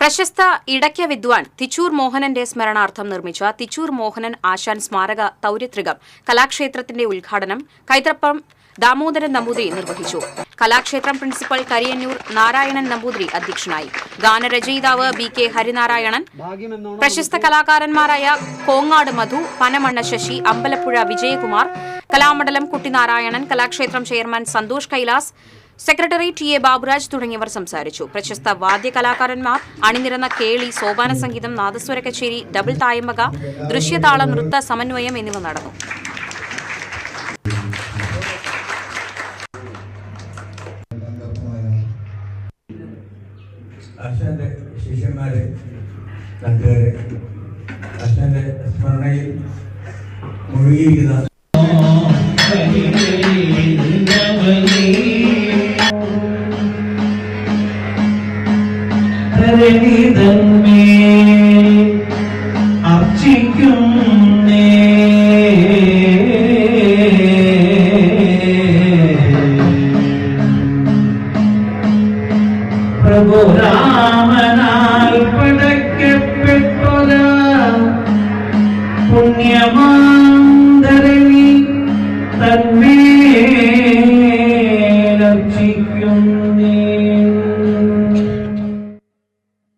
പ്രശസ്ത ഇടയ്ക്ക വിദ്വാൻ തിച്ചൂർ മോഹനന്റെ സ്മരണാർത്ഥം നിർമ്മിച്ച തിച്ചൂർ മോഹനൻ ആശാൻ സ്മാരക തൗര്യത്രികം കലാക്ഷേത്രത്തിന്റെ ഉദ്ഘാടനം കൈതപ്രം ദാമോദരൻ നമ്പൂതിരി നിർവഹിച്ചു. കലാക്ഷേത്രം പ്രിൻസിപ്പൽ കരിയന്നൂർ നാരായണൻ നമ്പൂതിരി അധ്യക്ഷനായി. ഗാനരചയിതാവ് BK ഹരിനാരായണൻ, പ്രശസ്ത കലാകാരന്മാരായ Kongad Madhu, Panamanna Sasi, Ambalappuzha Vijayakumar, Kalamandalam Kuttinarayanan, Kalakshetram chairman Santhosh Kailas, secretary TA Baburaj തുടങ്ങിയവർ സംസാരിച്ചു. പ്രശസ്ത വാദ്യ കലാകാരന്മാർ അണിനിരന്ന കേളി, സോപാന സംഗീതം, നാദസ്വര കച്ചേരി, ഡബിൾ തായമ്പക, ദൃശ്യതാള നൃത്ത സമന്വയം എന്നിവ നടന്നു. അച്ഛൻ്റെ ശിഷ്യന്മാരെ, നാട്ടുകാരെ, അച്ഛൻ്റെ സ്മരണയിൽ മുഴുകിയിരിക്കുന്ന പ്രഭു രാമനാൽ